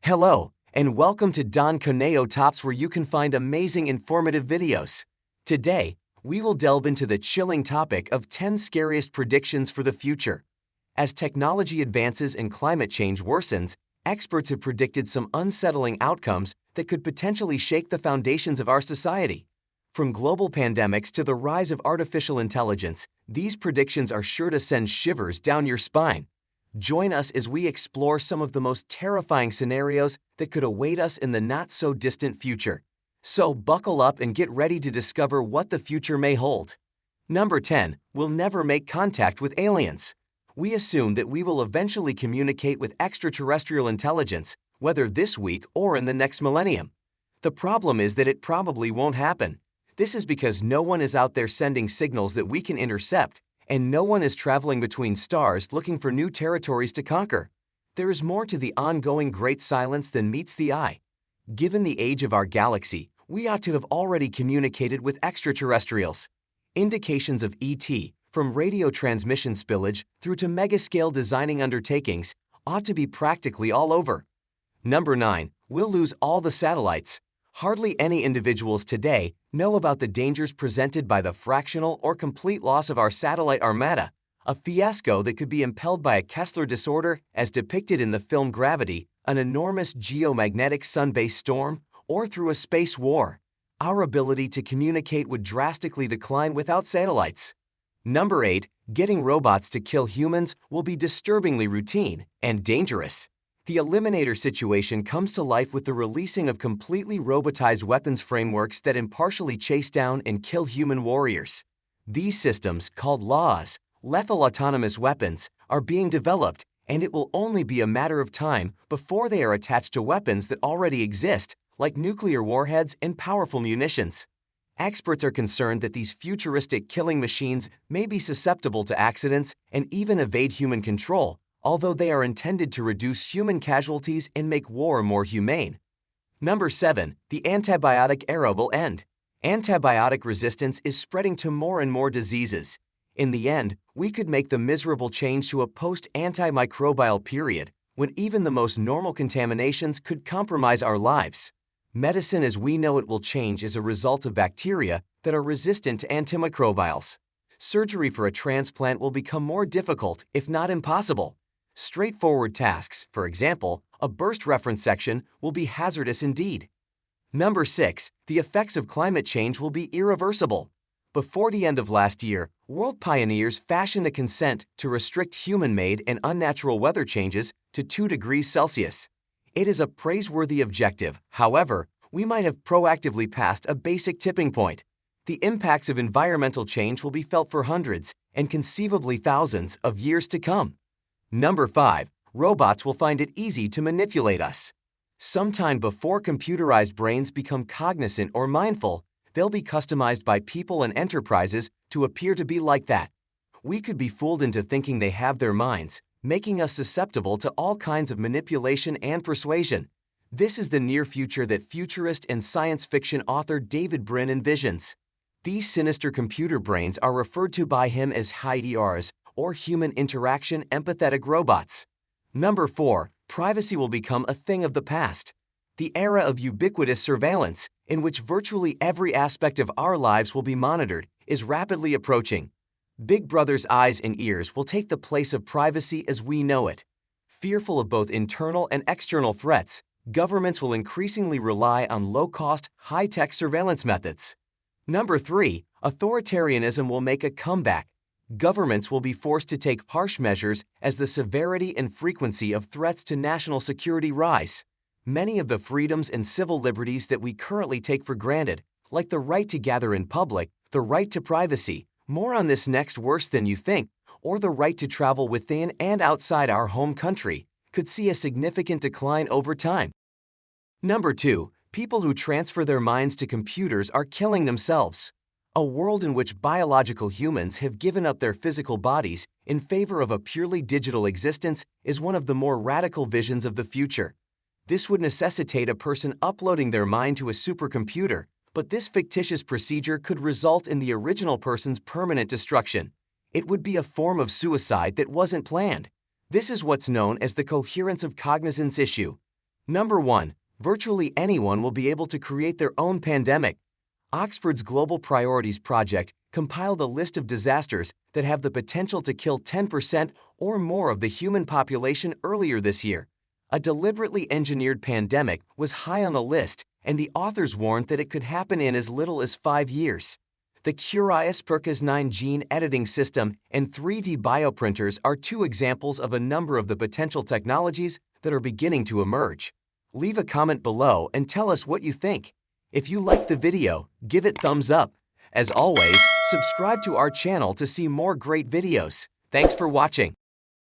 Hello, and welcome to Don Conejo Tops, where you can find amazing informative videos. Today, we will delve into the chilling topic of 10 scariest predictions for the future. As technology advances and climate change worsens, experts have predicted some unsettling outcomes that could potentially shake the foundations of our society. From global pandemics to the rise of artificial intelligence, these predictions are sure to send shivers down your spine. Join us as we explore some of the most terrifying scenarios that could await us in the not-so-distant future. So buckle up and get ready to discover what the future may hold. Number 10. We'll never make contact with aliens. We assume that we will eventually communicate with extraterrestrial intelligence, whether this week or in the next millennium. The problem is that it probably won't happen. This is because no one is out there sending signals that we can intercept, and no one is traveling between stars looking for new territories to conquer. There is more to the ongoing great silence than meets the eye. Given the age of our galaxy, we ought to have already communicated with extraterrestrials. Indications of ET, from radio transmission spillage through to megascale designing undertakings, ought to be practically all over. Number 9. We'll lose all the satellites. Hardly any individuals today know about the dangers presented by the fractional or complete loss of our satellite armada, a fiasco that could be impelled by a Kessler disorder as depicted in the film Gravity, an enormous geomagnetic sun-based storm, or through a space war. Our ability to communicate would drastically decline without satellites. Number 8. Getting robots to kill humans will be disturbingly routine and dangerous. The Eliminator situation comes to life with the releasing of completely robotized weapons frameworks that impartially chase down and kill human warriors. These systems, called LAWs, lethal autonomous weapons, are being developed, and it will only be a matter of time before they are attached to weapons that already exist, like nuclear warheads and powerful munitions. Experts are concerned that these futuristic killing machines may be susceptible to accidents and even evade human control, although they are intended to reduce human casualties and make war more humane. Number 7. The antibiotic era will end. Antibiotic resistance is spreading to more and more diseases. In the end, we could make the miserable change to a post-antimicrobial period when even the most normal contaminations could compromise our lives. Medicine as we know it will change as a result of bacteria that are resistant to antimicrobials. Surgery for a transplant will become more difficult, if not impossible. Straightforward tasks, for example, a burst reference section, will be hazardous indeed. Number 6. The effects of climate change will be irreversible. Before the end of last year, world pioneers fashioned a consent to restrict human-made and unnatural weather changes to 2 degrees Celsius. It is a praiseworthy objective. However, we might have proactively passed a basic tipping point. The impacts of environmental change will be felt for hundreds and conceivably thousands of years to come. Number 5. Robots will find it easy to manipulate us. Sometime before computerized brains become cognizant or mindful, they'll be customized by people and enterprises to appear to be like that. We could be fooled into thinking they have their minds, making us susceptible to all kinds of manipulation and persuasion. This is the near future that futurist and science fiction author David Brin envisions. These sinister computer brains are referred to by him as HIDRs, or human interaction empathetic robots. Number 4. Privacy will become a thing of the past. The era of ubiquitous surveillance, in which virtually every aspect of our lives will be monitored, is rapidly approaching. Big Brother's eyes and ears will take the place of privacy as we know it. Fearful of both internal and external threats, governments will increasingly rely on low-cost, high-tech surveillance methods. Number 3. Authoritarianism will make a comeback. Governments will be forced to take harsh measures as the severity and frequency of threats to national security rise. Many of the freedoms and civil liberties that we currently take for granted, like the right to gather in public, the right to privacy, more on this next worse than you think, or the right to travel within and outside our home country, could see a significant decline over time. Number 2. People who transfer their minds to computers are killing themselves. A world in which biological humans have given up their physical bodies in favor of a purely digital existence is one of the more radical visions of the future. This would necessitate a person uploading their mind to a supercomputer, but this fictitious procedure could result in the original person's permanent destruction. It would be a form of suicide that wasn't planned. This is what's known as the coherence of cognizance issue. Number 1. Virtually anyone will be able to create their own pandemic. Oxford's Global Priorities Project compiled a list of disasters that have the potential to kill 10% or more of the human population earlier this year. A deliberately engineered pandemic was high on the list, and the authors warned that it could happen in as little as 5 years. The Scariest PRCAS9 gene editing system and 3D bioprinters are two examples of a number of the potential technologies that are beginning to emerge. Leave a comment below and tell us what you think. If you liked the video, give it thumbs up. As always, subscribe to our channel to see more great videos. Thanks for watching.